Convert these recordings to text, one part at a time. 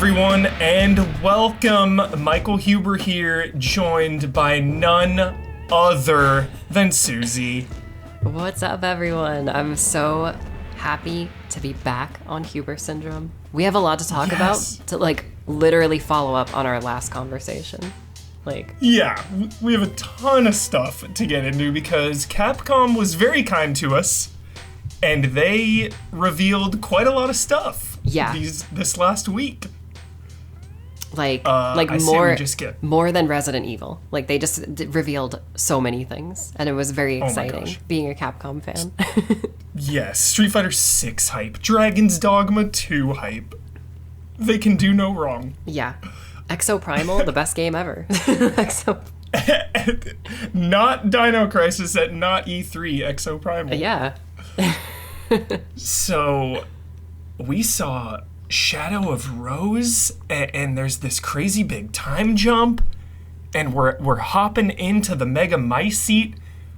everyone, and welcome. Michael Huber here, joined by none other than Suzi. What's up, everyone? I'm so happy to be back on Huber Syndrome. We have a lot to talk about, to literally follow up on our last conversation. Yeah, we have a ton of stuff to get into because Capcom was very kind to us, and they revealed quite a lot of stuff. Yeah. This last week. More than Resident Evil. They just revealed so many things, and it was very exciting being a Capcom fan. Yes, Street Fighter 6 hype, Dragon's Dogma 2 hype. They can do no wrong. Yeah. Exo Primal, the best game ever. Not Dino Crisis at not E3, Exo Primal. Yeah. So, we saw Shadow of Rose, and there's this crazy big time jump, and we're hopping into the Mega Mice seat.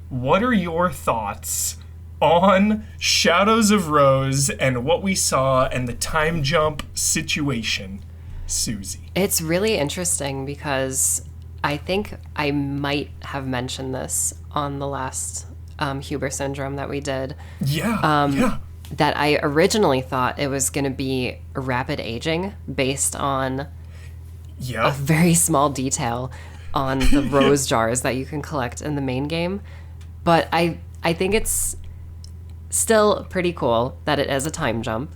What are your thoughts on Shadows of Rose and what we saw and the time jump situation, Suzi? It's really interesting because I think I might have mentioned this on the last Huber Syndrome that we did. Yeah. That I originally thought it was going to be rapid aging based on a very small detail on the rose jars that you can collect in the main game. But I think it's still pretty cool that it is a time jump.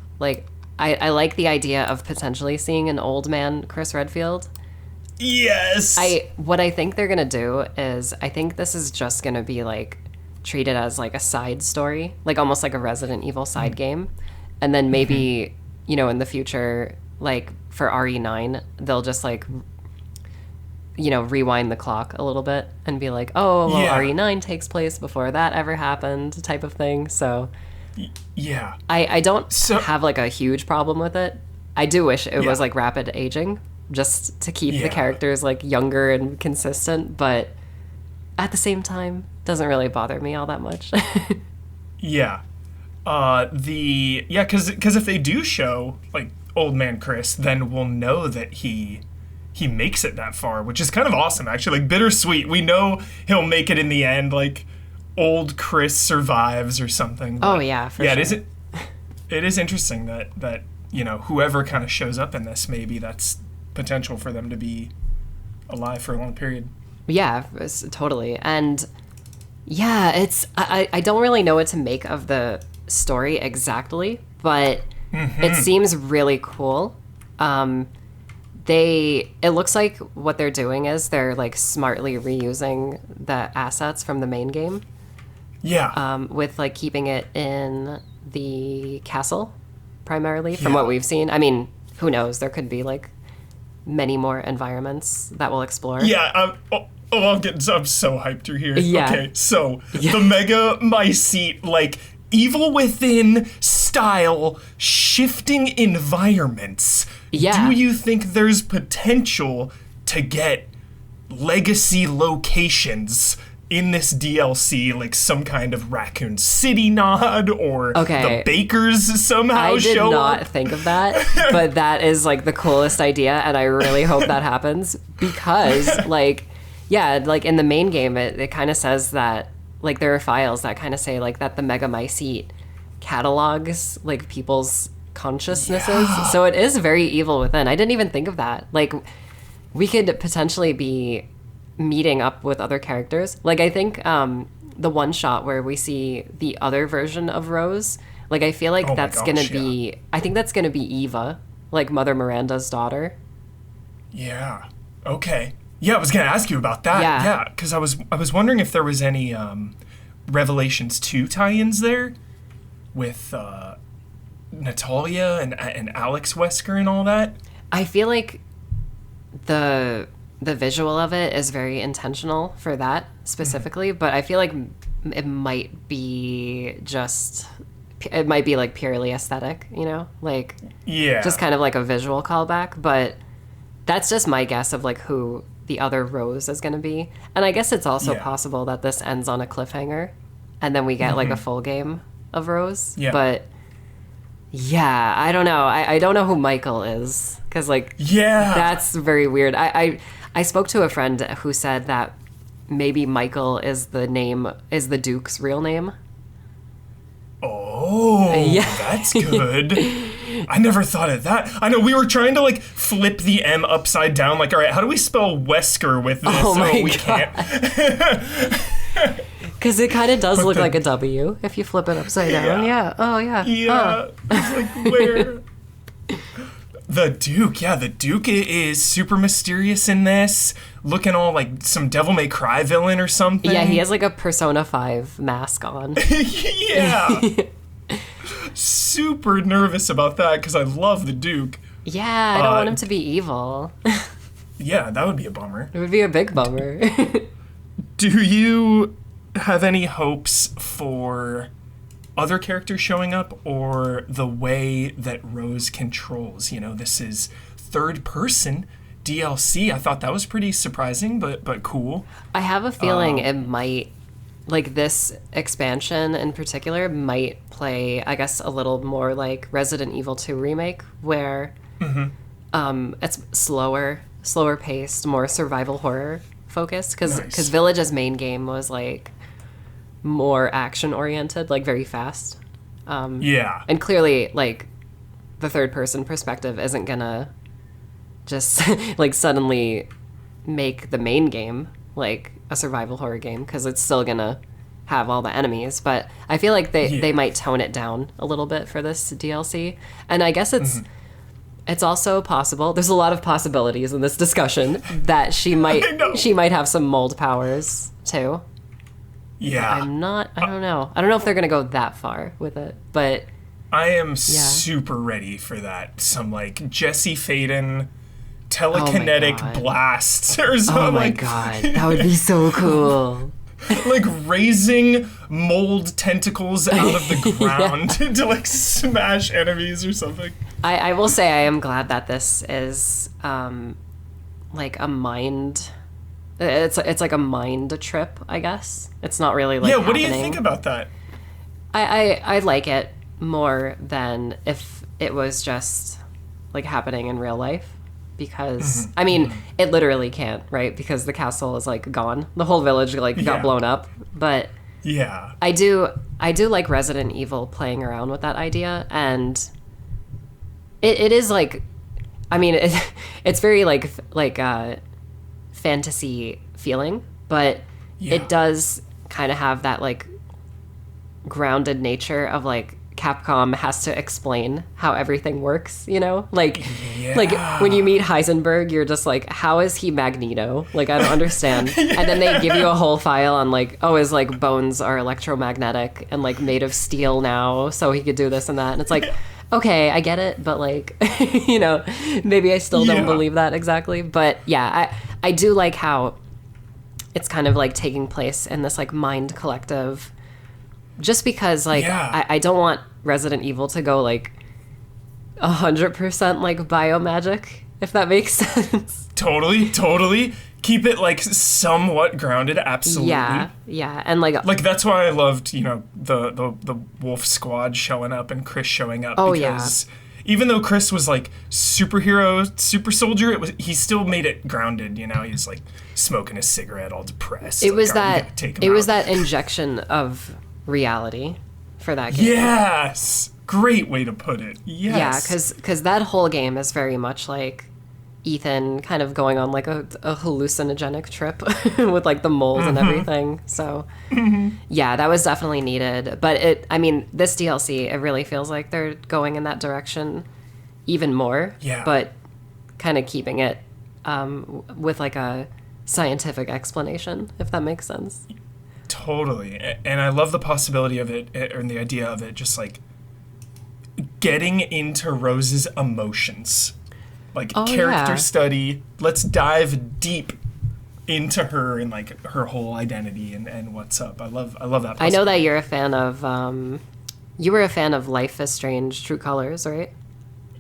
I like the idea of potentially seeing an old man Chris Redfield. Yes! What I think they're going to do is I think this is just going to be treated as a side story, almost like a Resident Evil side game. And then maybe, in the future, for RE9, they'll just rewind the clock a little bit and be RE9 takes place before that ever happened type of thing. So yeah, I don't have a huge problem with it. I do wish it was rapid aging just to keep the characters younger and consistent, but at the same time, doesn't really bother me all that much. Because if they do show old man Chris, then we'll know that he makes it that far, which is kind of awesome actually. Bittersweet. We know he'll make it in the end. Old Chris survives or something. Oh yeah, for sure. It is interesting that whoever kind of shows up in this, maybe that's potential for them to be alive for a long period. Yeah, totally. And yeah, I don't really know what to make of the story exactly, but it seems really cool. It looks like what they're doing is they're smartly reusing the assets from the main game. Yeah. With keeping it in the castle primarily from what we've seen. I mean, who knows? There could be many more environments that we'll explore. Yeah. I'm so hyped through here. Yeah. Okay, so the Mega Mice seat, Evil Within style shifting environments. Yeah. Do you think there's potential to get legacy locations in this DLC, some kind of Raccoon City nod, or the Bakers somehow show up? I did not think of that, but that is the coolest idea, and I really hope that happens because in the main game, it kind of says that, there are files that kind of say, that the Mega Mice seat catalogs, people's consciousnesses. Yeah. So it is very Evil Within. I didn't even think of that. We could potentially be meeting up with other characters. I think the one shot where we see the other version of Rose, I feel that's going to be... I think that's going to be Eva, Mother Miranda's daughter. Yeah. Okay. Yeah, I was going to ask you about that. Yeah, because I was wondering if there was any Revelations 2 tie-ins there with Natalia and Alex Wesker and all that. I feel the visual of it is very intentional for that specifically, but I feel it might be purely aesthetic, just kind of a visual callback, but that's just my guess of who the other Rose is going to be. And I guess it's also possible that this ends on a cliffhanger and then we get a full game of Rose. Yeah. But Yeah, I don't know. I don't know who Michael is because like Yeah. that's very weird. I spoke to a friend who said that maybe Michael is the Duke's real name. Oh, Yeah. that's good. I never thought of that. I know we were trying to like flip the M upside down. Like, all right, how do we spell Wesker with this? Oh my we God. can't. Because it kind of does look like a W if you flip it upside down. Yeah. Oh yeah. Yeah. It's like where? The Duke, yeah, the Duke is super mysterious in this, looking all like some Devil May Cry villain or something. Yeah, he has like a Persona 5 mask on. Yeah. Super nervous about that because I love the Duke. Yeah, I don't want him to be evil. Yeah, that would be a bummer. It would be a big bummer. Do you have any hopes for other characters showing up or the way that Rose controls? You know, this is third person DLC. I thought that was pretty surprising, but cool. I have a feeling it might, like this expansion in particular, might play, I guess, a little more like Resident Evil 2 Remake, where it's slower paced, more survival horror focused, because Village's main game was like more action oriented, like very fast. Yeah. And clearly, like, the third person perspective isn't gonna just like suddenly make the main game like a survival horror game, because it's still gonna have all the enemies. But I feel like they might tone it down a little bit for this DLC. And I guess it's also possible, there's a lot of possibilities in this discussion, that she might have some mold powers too. Yeah. I don't know. I don't know if they're going to go that far with it, but I am super ready for that. Some like Jesse Faden telekinetic blasts or something. Oh my God. That would be so cool. Like raising mold tentacles out of the ground to like smash enemies or something. I will say I am glad that this is like a mind. It's like a mind trip, I guess. It's not really like what do you happening. think about that? I like it more than if it was just like happening in real life, because I mean it literally can't, right? Because the castle is like gone, the whole village like got blown up. But I do like Resident Evil playing around with that idea, and it is like, I mean it's very like fantasy feeling, but it does kind of have that like grounded nature of like Capcom has to explain how everything works, you know? Like when you meet Heisenberg, you're just like, how is he Magneto? Like, I don't understand. And then they give you a whole file on like, oh, his like bones are electromagnetic and like made of steel now, so he could do this and that. And it's like, okay, I get it, but like, you know, maybe I still don't believe that exactly. But yeah, I do like how it's kind of like taking place in this like mind collective, just because like I don't want Resident Evil to go like 100% like biomagic, if that makes sense. Totally. Keep it like somewhat grounded, absolutely. Yeah, and like that's why I loved, you know, the Wolf Squad showing up and Chris showing up. Because even though Chris was like superhero, super soldier, he still made it grounded. You know, he's like smoking a cigarette, all depressed. It was that injection of reality for that game. Yes, great way to put it. Yes. Yeah, because that whole game is very much like Ethan kind of going on like a hallucinogenic trip with like the mold and everything. So yeah, that was definitely needed. But this DLC, it really feels like they're going in that direction even more. Yeah. But kind of keeping it with like a scientific explanation, if that makes sense. Totally. And I love the possibility of it, and the idea of it just like getting into Rose's emotions. Like character study. Let's dive deep into her and like her whole identity and what's up. I love that. I know that you're a fan of you were a fan of Life is Strange True Colors, right?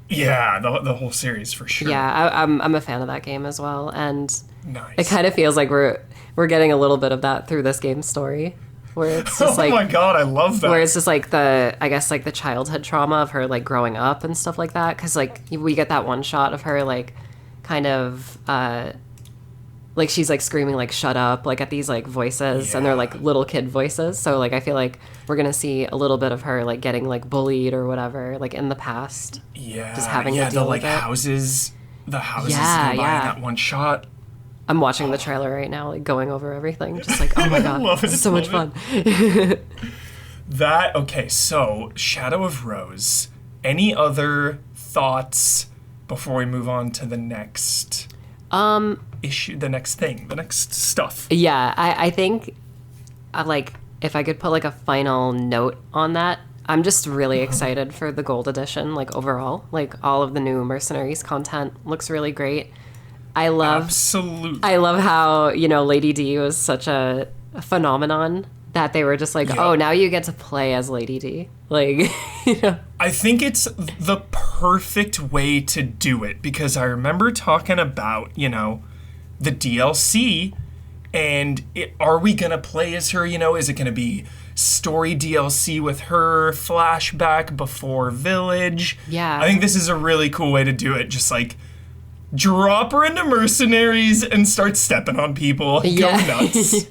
Yeah, the whole series for sure. Yeah, I'm a fan of that game as well, and nice. It kind of feels like we're getting a little bit of that through this game's story. where it's just Oh my god, I love that. where it's just like I guess like the childhood trauma of her like growing up and stuff like that. Because like we get that one shot of her like kind of like she's like screaming like shut up like at these like voices and they're like little kid voices. So like I feel like we're gonna see a little bit of her like getting like bullied or whatever like in the past. Yeah, just having to deal the like with it. the houses go by in that one shot. I'm watching the trailer right now, like going over everything, just like, oh my god, love it, this is so much fun. Okay, so Shadow of Rose. Any other thoughts before we move on to the next issue, the next thing, the next stuff? Yeah, I think, like, if I could put like a final note on that, I'm just really excited for the Gold Edition, like overall, like all of the new Mercenaries content looks really great. I love how, you know, Lady D was such a phenomenon that they were just like, oh, now you get to play as Lady D. Like, you know. I think it's the perfect way to do it because I remember talking about, you know, the DLC and are we going to play as her, you know, is it going to be story DLC with her, flashback before Village? Yeah. I think this is a really cool way to do it. Just like, drop her into Mercenaries and start stepping on people. Go nuts.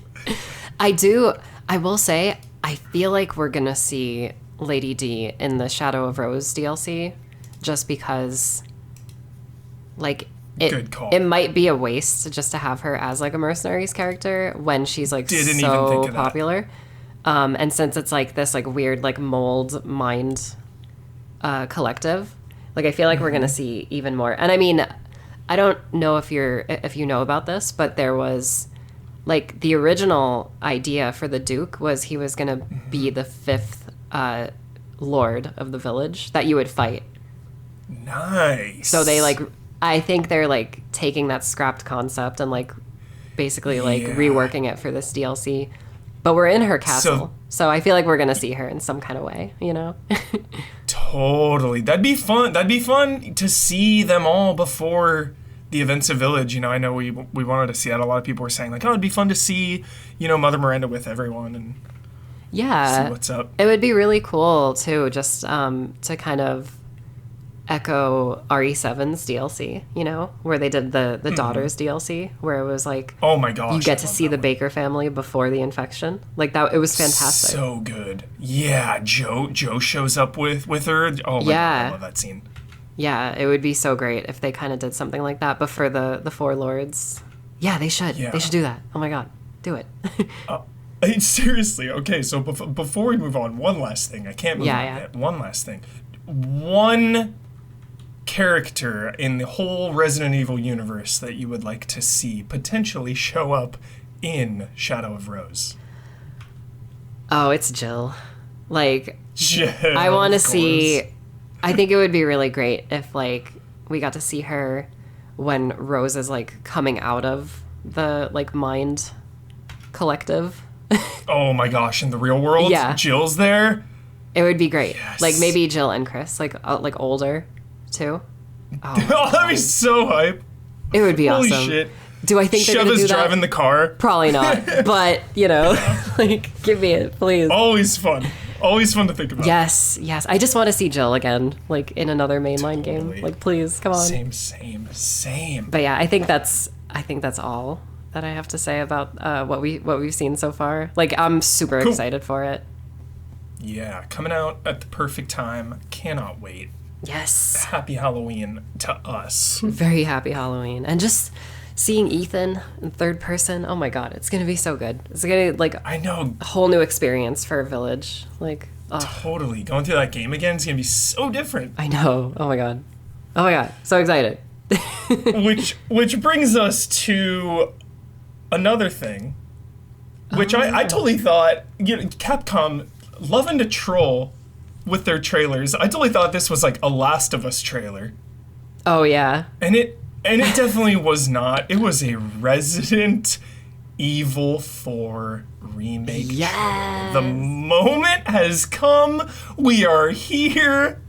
I will say, I feel like we're going to see Lady D in the Shadow of Rose DLC just because, like, it might be a waste just to have her as, like, a Mercenaries character when she's, like, so popular. And since it's, like, this, like, weird, like, mold mind collective, like, I feel like we're going to see even more. And, I mean, I don't know if you know about this, but there was like the original idea for the Duke was he was going to be the fifth lord of the village that you would fight. Nice. So they like, I think they're like taking that scrapped concept and like basically like reworking it for this DLC. But we're in her castle, so I feel like we're going to see her in some kind of way, you know? Totally. That'd be fun. That'd be fun to see them all before the events of Village. You know, I know we wanted to see that. A lot of people were saying, like, oh, it'd be fun to see, you know, Mother Miranda with everyone and see what's up. It would be really cool, too, just to kind of echo RE7's DLC, you know, where they did the Daughters DLC, where it was like, oh my gosh, you get to see the Baker family before the infection. Like that, it was fantastic. So good. Yeah, Joe shows up with her. Oh my god, I love that scene. Yeah, it would be so great if they kind of did something like that, but for the Four Lords. Yeah, they should. Yeah. They should do that. Oh my god, do it. Seriously, okay, so before we move on, one last thing. I can't move on yet. One last thing. One character in the whole Resident Evil universe that you would like to see potentially show up in Shadow of Rose? Oh, it's Jill. Like, Jill, I want to see... I think it would be really great if, like, we got to see her when Rose is, like, coming out of the, like, mind collective. Oh my gosh, in the real world? Yeah. Jill's there? It would be great. Yes. Like, maybe Jill and Chris, like older, too. Oh, that'd be so hype. It would be awesome. Holy shit. Do I think they're going to do that? driving the car? Probably not. But, you know, like, give me it, please. Always fun. Always fun to think about. Yes. I just want to see Jill again, like, in another mainline game. Like, please, come on. Same. But yeah, I think that's all that I have to say about what we've seen so far. Like, I'm super excited for it. Yeah, coming out at the perfect time. Cannot wait. Yes. Happy Halloween to us. Very happy Halloween. And just seeing Ethan in third person, oh my god, it's gonna be so good. It's gonna like I know a whole new experience for Village. Like totally going through that game again is gonna be so different. I know. Oh my god, so excited. which brings us to another thing, which I totally thought, you know, Capcom loving to troll with their trailers. I totally thought this was like a Last of Us trailer. Oh yeah. And it definitely was not. It was a Resident Evil 4 remake. Yes. The moment has come. We are here.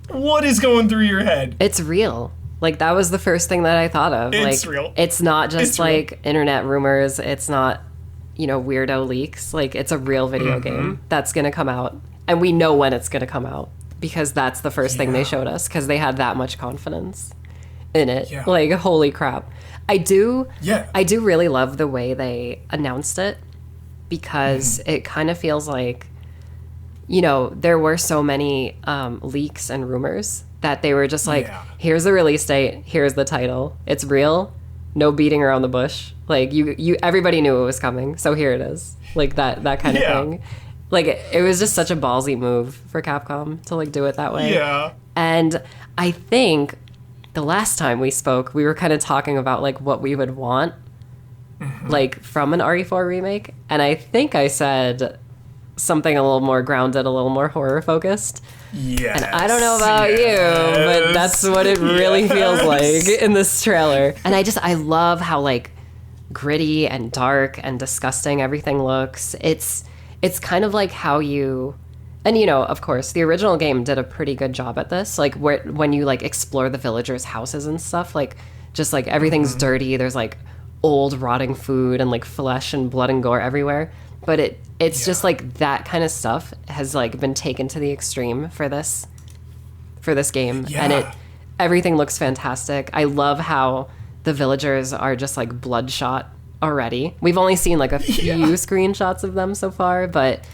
What is going through your head? It's real. Like, that was the first thing that I thought of. It's like, real. It's not just, like, internet rumors. It's not, weirdo leaks. Like, it's a real video game that's going to come out. And we know when it's going to come out because that's the first thing they showed us because they had that much confidence in it. Yeah. Like, holy crap. I do really love the way they announced it because it kind of feels like, there were so many leaks and rumors that they were just like, here's the release date, here's the title, it's real, no beating around the bush. Like, everybody knew it was coming, so here it is. Like, that kind of thing. Like, it was just such a ballsy move for Capcom to, like, do it that way. Yeah. And I think the last time we spoke, we were kind of talking about, like, what we would want, like, from an RE4 remake. And I think I said something a little more grounded, a little more horror-focused. Yes. And I don't know about you, but that's what it really feels like in this trailer. And I love how, like, gritty and dark and disgusting everything looks. It's kind of like how you... And, of course, the original game did a pretty good job at this. Like, when you, like, explore the villagers' houses and stuff, like, just, like, everything's dirty. There's, like, old rotting food and, like, flesh and blood and gore everywhere. But it's just, like, that kind of stuff has, like, been taken to the extreme for this game. Yeah. And everything looks fantastic. I love how the villagers are just, like, bloodshot already. We've only seen, like, a few screenshots of them so far, but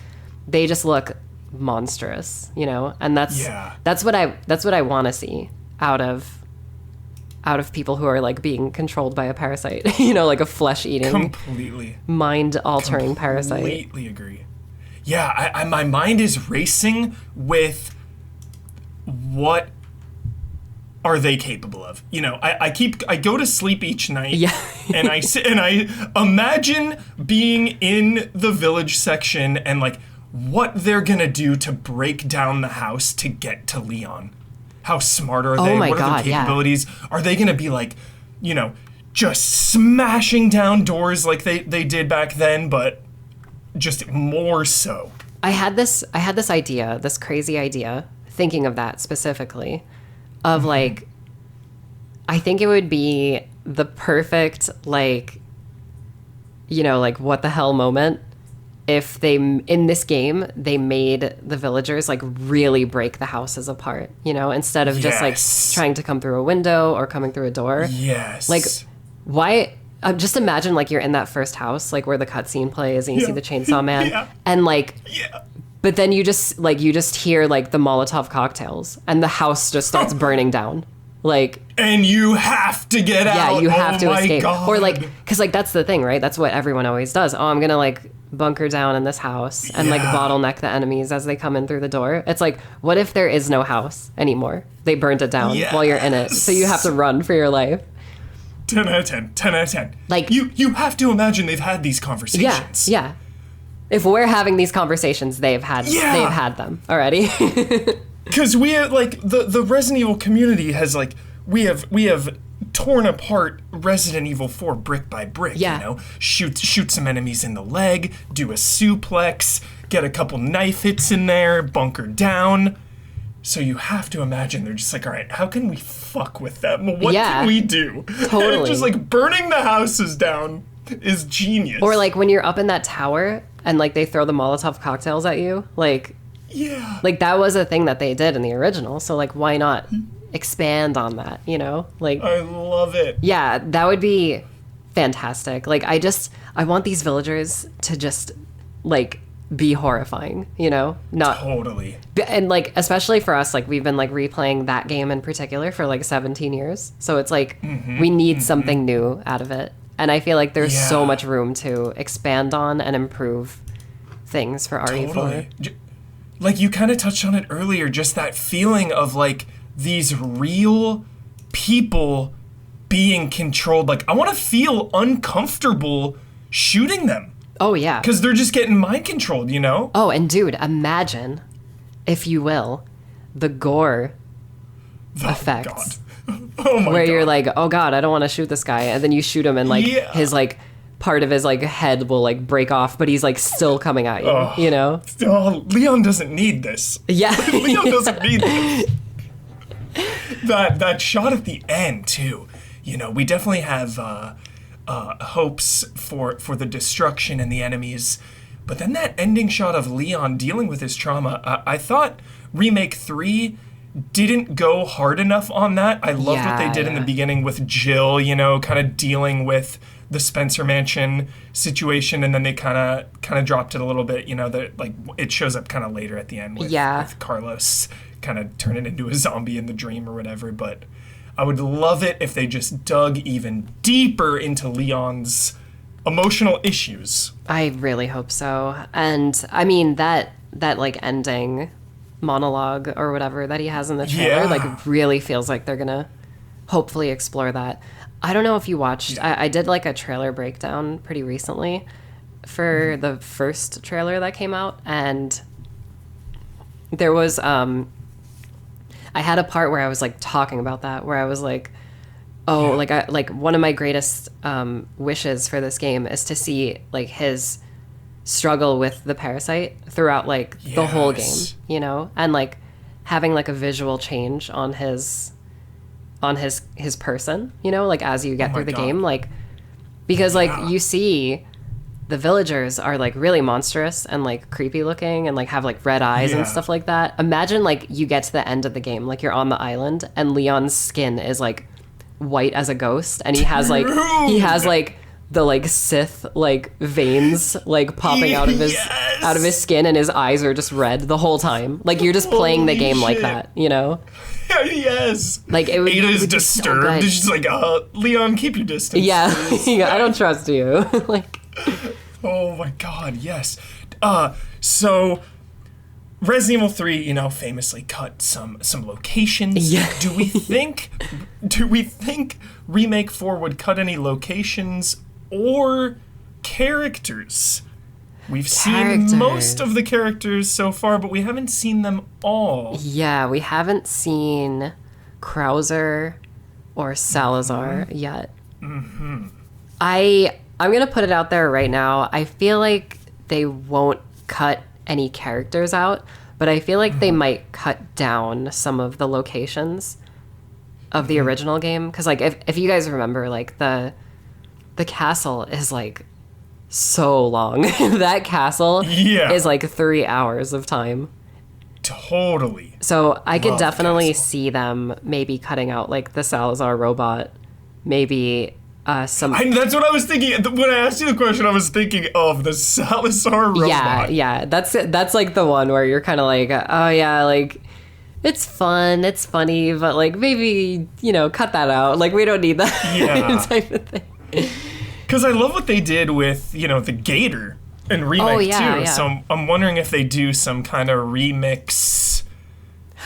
they just look monstrous, and that's what I want to see out of people who are, like, being controlled by a parasite, like a flesh-eating, completely mind-altering parasite. Completely agree. Yeah, I my mind is racing with what are they capable of? I go to sleep each night, and I sit and I imagine being in the village section and, like, what they're gonna do to break down the house to get to Leon. How smart are they? Oh my what are God, their capabilities? Are they gonna be, like, just smashing down doors like they did back then, but just more so? I had this idea, this crazy idea, thinking of that specifically, of, like, I think it would be the perfect, like, like, what the hell moment if in this game, they made the villagers, like, really break the houses apart, instead of just, like, trying to come through a window or coming through a door. Yes. Like, why... just imagine, like, you're in that first house, like, where the cutscene plays and you see the chainsaw man. And, like... But then you just hear, like, the Molotov cocktails and the house just starts burning down. Like... And you have to get out. Yeah, you have to escape. God. Or, like... Because, like, that's the thing, right? That's what everyone always does. Oh, I'm gonna, like... bunker down in this house and like bottleneck the enemies as they come in through the door. It's like, what if there is no house anymore? They burned it down while you're in it, so you have to run for your life. 10 out of 10. 10 out of 10. Like, you have to imagine they've had these conversations. Yeah. If we're having these conversations, they've had them already. Because we have, like, the Resident Evil community has, like, we have torn apart Resident Evil 4 brick by brick, shoot some enemies in the leg, do a suplex, get a couple knife hits in there, bunker down. So you have to imagine they're just like, all right, how can we fuck with them? What can we do? Totally. And just, like, burning the houses down is genius. Or, like, when you're up in that tower and, like, they throw the Molotov cocktails at you, like... Yeah. Like, that was a thing that they did in the original, so, like, why not expand on that, Like, I love it. Yeah, that would be fantastic. Like, I want these villagers to just, like, be horrifying, Not totally. And, like, especially for us, like, we've been, like, replaying that game in particular for, like, 17 years. So it's like, we need something new out of it. And I feel like there's so much room to expand on and improve things for RE4. Totally. Like, you kind of touched on it earlier, just that feeling of, like, these real people being controlled. Like, I want to feel uncomfortable shooting them. Oh, yeah. Because they're just getting mind controlled, Oh, and dude, imagine, if you will, the gore effects. Oh my God. Where you're like, oh God, I don't want to shoot this guy. And then you shoot him and, like, his, like, part of his, like, head will, like, break off, but he's, like, still coming at you, Oh, Leon doesn't need this. Yeah. Leon doesn't need this. That shot at the end, too. We definitely have hopes for the destruction and the enemies. But then that ending shot of Leon dealing with his trauma, I thought Remake 3 didn't go hard enough on that. I loved what they did in the beginning with Jill, kind of dealing with the Spencer Mansion situation, and then they kind of dropped it a little bit, that like it shows up kind of later at the end with Carlos kind of turning into a zombie in the dream or whatever. But I would love it if they just dug even deeper into Leon's emotional issues. I really hope so. And I mean that like ending monologue or whatever that he has in the trailer like really feels like they're gonna hopefully explore that. I don't know if you watched, I did like a trailer breakdown pretty recently for the first trailer that came out, and there was I had a part where I was like talking about that, where I was like, like one of my greatest wishes for this game is to see like his struggle with the parasite throughout like the whole game, and like having like a visual change on his person, like as you get through the game, like because like you see the villagers are like really monstrous and like creepy looking and like have like red eyes and stuff like that. Imagine like you get to the end of the game, like you're on the island and Leon's skin is like white as a ghost, and he has like the like Sith like veins like popping out of his skin, and his eyes are just red the whole time. Like you're just playing the game like that, Yes. Like Ada's disturbed. She's like, Leon, keep your distance. Yeah. I don't trust you. Like. Oh my God, yes. So Resident Evil 3, famously cut some locations. Yeah. Do we think Remake 4 would cut any locations or characters? We've seen most of the characters so far, but we haven't seen them all. Yeah, we haven't seen Krauser or Salazar yet. Mm-hmm. I'm going to put it out there right now. I feel like they won't cut any characters out, but I feel like they might cut down some of the locations of the original game. Because, like, if you guys remember, like, the castle is, like, so long. That castle is, like, 3 hours of time. Totally. So I could definitely see them maybe cutting out, like, the Salazar robot, maybe... that's what I was thinking. When I asked you the question, I was thinking of the Salazar robot. Yeah. That's like the one where you're kind of like, oh yeah, like it's fun, it's funny, but like maybe cut that out. Like we don't need that type of thing. Because I love what they did with the Gator in Remake too. Yeah. So I'm wondering if they do some kind of remix.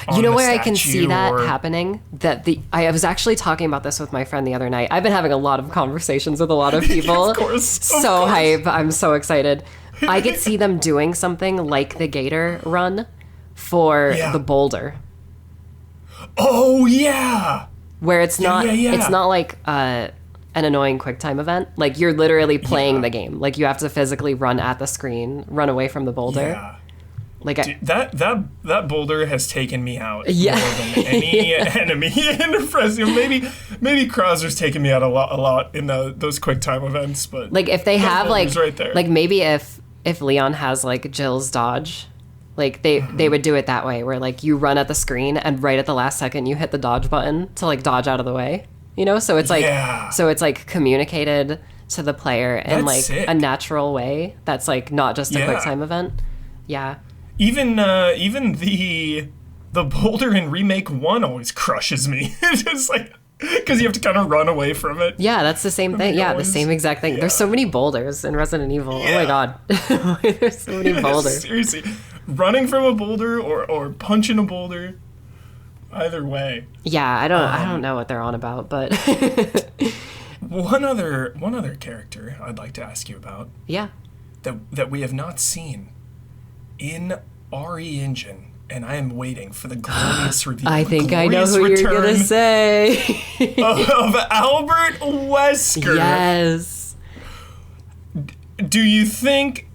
Where I can see that happening? I was actually talking about this with my friend the other night. I've been having a lot of conversations with a lot of people. Of course. Hype. I'm so excited. I could see them doing something like the Gator run for the boulder. Oh, yeah. Where it's not it's not like an annoying QuickTime event. Like you're literally playing the game. Like you have to physically run at the screen, run away from the boulder. Yeah. Like that boulder has taken me out more than any enemy in Resident. Maybe Krauser's taken me out a lot in those QuickTime events, but like if they have like right there. Like maybe if Leon has like Jill's dodge, like they would do it that way where like you run at the screen and right at the last second you hit the dodge button to like dodge out of the way, so it's like communicated to the player in like sick. A natural way that's like not just a QuickTime event. Yeah. Even the boulder in Remake 1 always crushes me. It's just like, because you have to kind of run away from it. Yeah, that's the same thing. Yeah, the same exact thing. Yeah. There's so many boulders in Resident Evil. Yeah. Oh my God. There's so many boulders. Seriously. Running from a boulder or punching a boulder. Either way. Yeah, I don't know what they're on about, but... One other character I'd like to ask you about. Yeah. That we have not seen in RE Engine, and I am waiting for the glorious reveal. I think I know who you're gonna say. of Albert Wesker. Yes. Do you think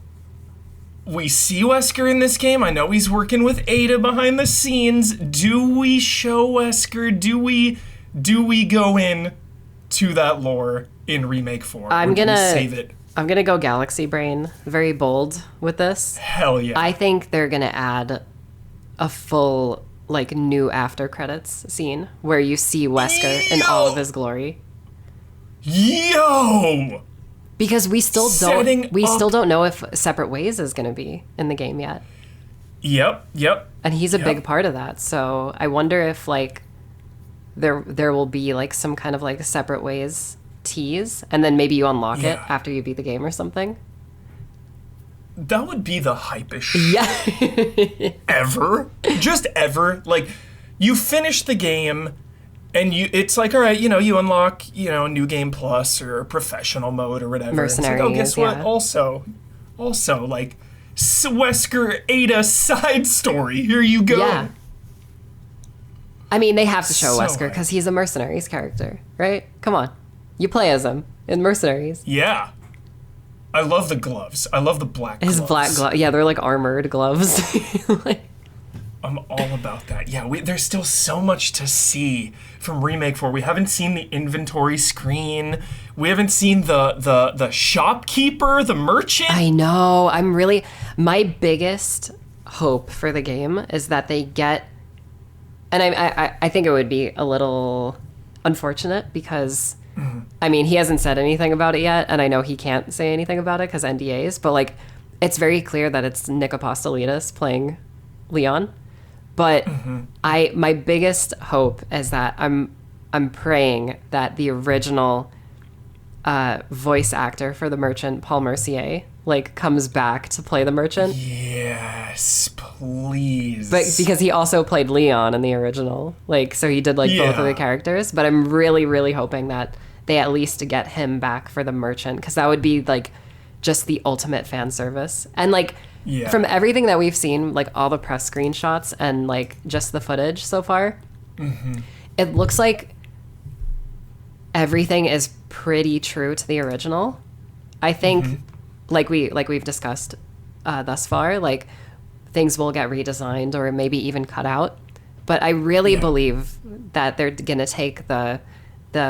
we see Wesker in this game? I know he's working with Ada behind the scenes. Do we show Wesker? Do we go in to that lore in remake form? I'm or do we gonna save it. I'm gonna go Galaxy Brain, very bold with this. Hell yeah. I think they're gonna add a full like new after credits scene where you see Wesker in all of his glory. Yo! Because we still Setting don't know if Separate Ways is gonna be in the game yet. Yep. And he's a big part of that. So I wonder if like there will be like some kind of like Separate Ways tease, and then maybe you unlock it after you beat the game or something. That would be the hypest Yeah. ever. Just ever. Like, you finish the game, and it's like, all right, you unlock, New Game Plus or Professional Mode or whatever. Mercenaries, it's like, oh, guess what? yeah. Also, like, Wesker Ada side story. Here you go. Yeah. I mean, they have to show So Wesker because he's a Mercenaries character, right? Come on. You play as him in Mercenaries. Yeah. I love the gloves. I love the black gloves. His black gloves. Yeah, they're like armored gloves. Like, I'm all about that. Yeah, there's still so much to see from Remake 4. We haven't seen the inventory screen. We haven't seen the shopkeeper, the merchant. I know. My biggest hope for the game is that they get, and I think it would be a little unfortunate because, I mean, he hasn't said anything about it yet, and I know he can't say anything about it because NDAs, but like, it's very clear that it's Nick Apostolidis playing Leon. But my biggest hope is that I'm praying that the original voice actor for the merchant, Paul Mercier, like comes back to play the merchant. Yes, please. But because he also played Leon in the original, like, so he did like both of the characters. But I'm really, really hoping that they at least get him back for the merchant, because that would be like just the ultimate fan service. And like, from everything that we've seen, like all the press screenshots and like just the footage so far, it looks like everything is pretty true to the original. I think, like we've discussed thus far, like things will get redesigned or maybe even cut out. But I really believe that they're gonna take the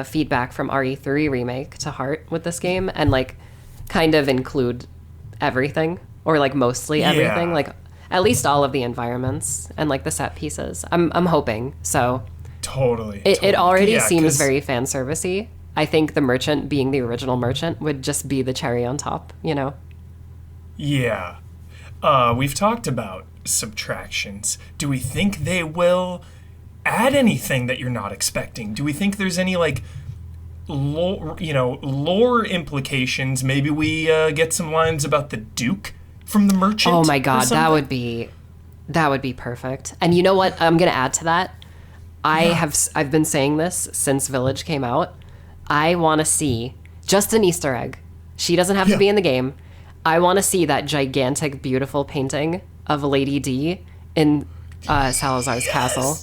feedback from RE3 Remake to heart with this game and like kind of include everything, or like mostly everything, like at least all of the environments and like the set pieces. I'm hoping so. Totally. It already seems very fan servicey. I think the merchant being the original merchant would just be the cherry on top, Yeah. We've talked about subtractions. Do we think they will add anything that you're not expecting? Do we think there's any like lore implications? Maybe we get some lines about the Duke from the merchant. Oh my god, that would be perfect. And you know what? I'm gonna add to that. I've been saying this since Village came out. I want to see just an Easter egg. She doesn't have to be in the game. I want to see that gigantic, beautiful painting of Lady D in Salazar's castle.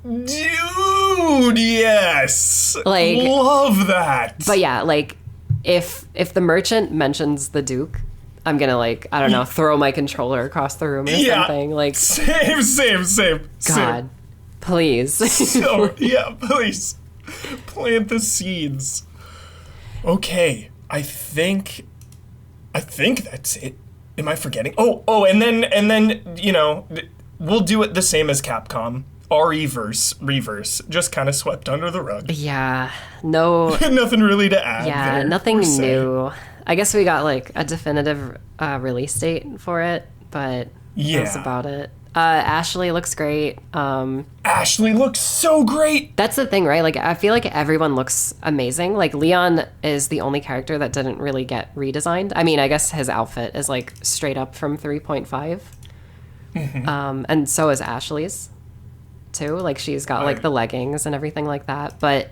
Dude, yes. Like, love that. But yeah, like if the merchant mentions the Duke, I'm gonna like, I don't know, throw my controller across the room or something. Like, same. God, please. So please plant the seeds. Okay, I think that's it. Am I forgetting? Oh, and then we'll do it the same as Capcom. Reverse, just kind of swept under the rug. Yeah, no. Nothing really to add. Yeah, there, nothing new. I guess we got like a definitive release date for it, but that's about it. Ashley looks great. Ashley looks so great. That's the thing, right? Like, I feel like everyone looks amazing. Like, Leon is the only character that didn't really get redesigned. I mean, I guess his outfit is like straight up from 3.5. And so is Ashley's too. Like, she's got like the leggings and everything like that. But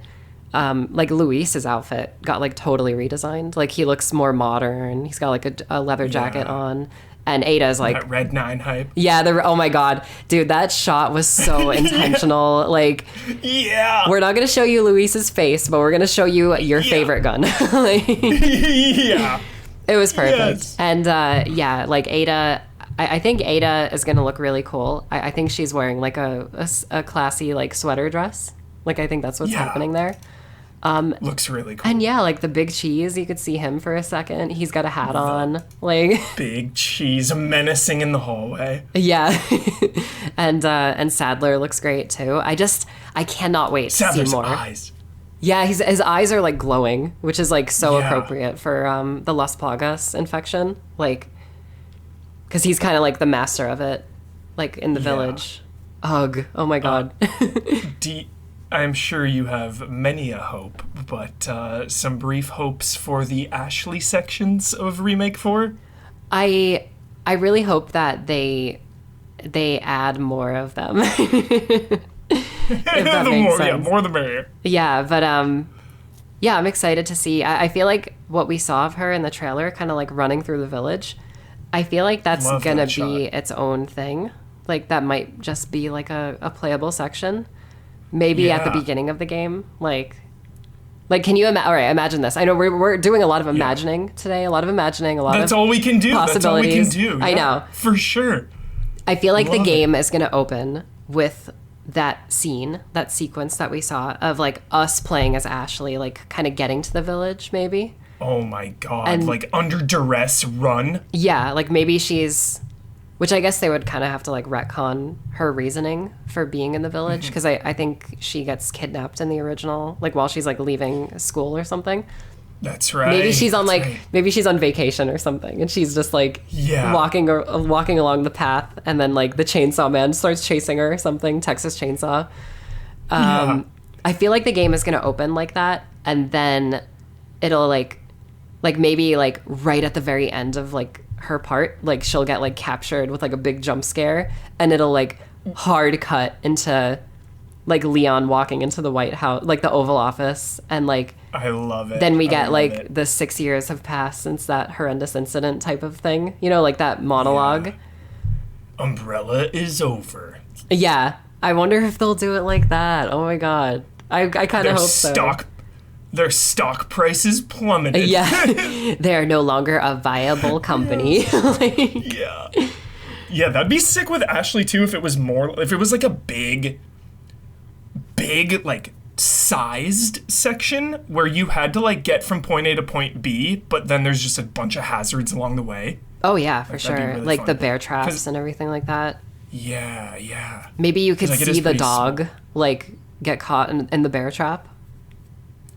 like Luis's outfit got like totally redesigned. Like, he looks more modern. He's got like a leather jacket on. And Ada's like that Red 9 hype. Yeah, oh my god, dude, that shot was so intentional. Like, we're not gonna show you Luis's face, but we're gonna show you your favorite gun. Like, it was perfect. Yes. And like Ada, I think Ada is gonna look really cool. I think she's wearing like a classy like sweater dress. Like, I think that's what's happening there. Looks really cool. And yeah, like the big cheese, you could see him for a second. He's got a hat on, like big cheese menacing in the hallway. Yeah. and Sadler looks great too. I cannot wait to see more. Eyes. Yeah, his eyes are like glowing, which is like so appropriate for the Las Plagas infection, like because he's kind of like the master of it, like in the village. Ugh! Oh my god. I'm sure you have many a hope, but some brief hopes for the Ashley sections of Remake 4? I really hope that they add more of them. If that makes sense. Yeah, more the merrier. Yeah, but yeah, I'm excited to see. I feel like what we saw of her in the trailer, kind of like running through the village, I feel like that's gonna be its own thing. Like that might just be like a playable section. Maybe at the beginning of the game, like can you imagine this? I know we're doing a lot of imagining today, a lot of imagining, a lot That's of all we can do. possibilities. That's all we can do. Yeah, I know. For sure. I feel like the game is going to open with that scene, that sequence that we saw of like us playing as Ashley, like kind of getting to the village, maybe. Oh my god, like under duress run? Yeah, like maybe she's... Which I guess they would kind of have to like retcon her reasoning for being in the village, because I think she gets kidnapped in the original, like while she's like leaving school or something. That's right. Maybe she's on maybe she's on vacation or something, and she's just like walking along the path, and then like the Chainsaw Man starts chasing her or something, Texas Chainsaw. I feel like the game is gonna open like that, and then it'll like maybe like right at the very end of like her part, like she'll get like captured with like a big jump scare, and it'll like hard cut into like Leon walking into the White House, like the Oval Office, and like I love it. Then we get like the 6 years have passed since that horrendous incident type of thing, you know, like that monologue. Yeah. Umbrella is over. Yeah, I wonder if they'll do it like that. Oh my god, I kind of hope so. Their stock prices plummeted. Yeah, they're no longer a viable company. Yeah, that'd be sick with Ashley too. If it was like a big like sized section where you had to like get from point A to point B, but then there's just a bunch of hazards along the way. Oh yeah, for sure. Really like fun. the bear traps and everything like that. Yeah. Maybe you could see the dog like get caught in the bear trap.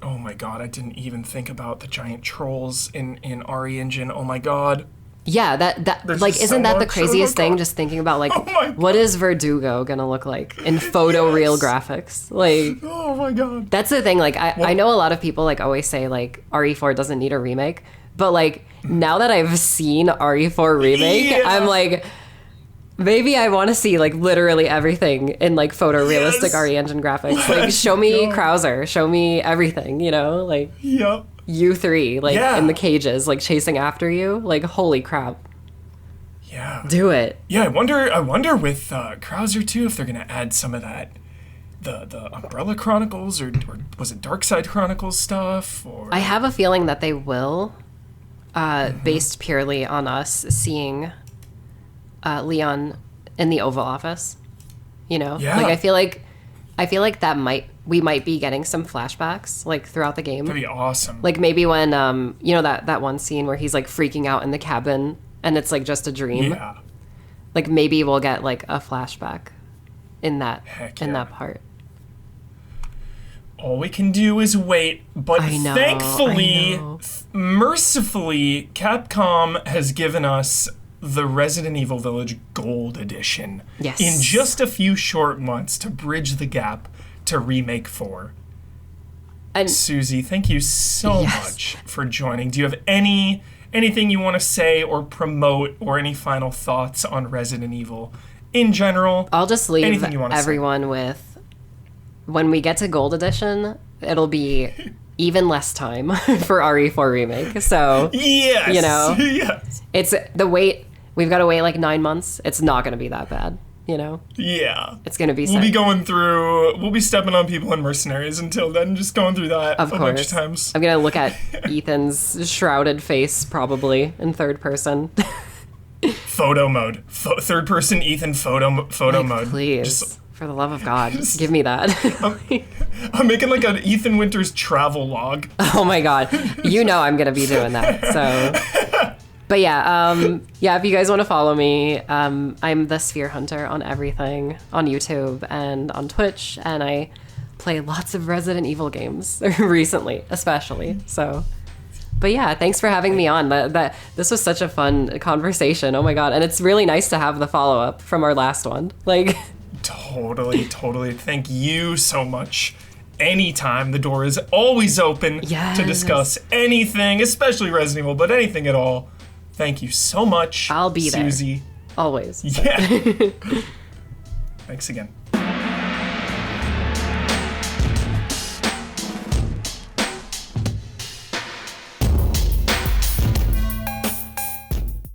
Oh my god, I didn't even think about the giant trolls in RE Engine. Oh my god. Yeah, that like isn't that the craziest thing? Just thinking about like what is Verdugo gonna look like in photoreal graphics? Like, oh my god. That's the thing. Like I know a lot of people like always say like RE4 doesn't need a remake, but like now that I've seen RE4 remake, I'm like, maybe I want to see like literally everything in like photorealistic RE Engine graphics. Like show me Krauser, show me everything, you know, like you three like in the cages like chasing after you, like holy crap. Yeah. Do it. Yeah, I wonder with Krauser too if they're gonna add some of that the Umbrella Chronicles or was it Darkside Chronicles stuff or I have a feeling that they will based purely on us seeing Leon in the Oval Office, you know? Yeah. Like I feel like we might be getting some flashbacks like throughout the game. That'd be awesome. Like maybe when you know that one scene where he's like freaking out in the cabin and it's like just a dream. Yeah. Like maybe we'll get like a flashback in that that part. All we can do is wait, but thankfully, mercifully, Capcom has given us the Resident Evil Village Gold Edition in just a few short months to bridge the gap to Remake 4. And Suzi, thank you so much for joining. Do you have anything you want to say or promote or any final thoughts on Resident Evil in general? I'll just leave everyone with, when we get to Gold Edition, it'll be even less time for RE4 Remake. So, you know, it's the wait. We've got to wait like 9 months. It's not going to be that bad, you know? Yeah. It's going to be We'll be stepping on people in Mercenaries until then, just going through that a bunch of times. I'm going to look at Ethan's shrouded face probably in third person. Photo mode. Third person Ethan photo mode. Please. For the love of God, give me that. I'm making like an Ethan Winters travel log. Oh my God. You know I'm going to be doing that. So, but yeah, if you guys want to follow me, I'm the Sphere Hunter on everything, on YouTube and on Twitch. And I play lots of Resident Evil games recently, especially. So, but yeah, thanks for having me on. This was such a fun conversation. Oh my God. And it's really nice to have the follow-up from our last one. Like... Totally. Thank you so much. Anytime, the door is always open to discuss anything, especially Resident Evil, but anything at all. Thank you so much. I'll be there. Suzi. Always. Yeah. Thanks again.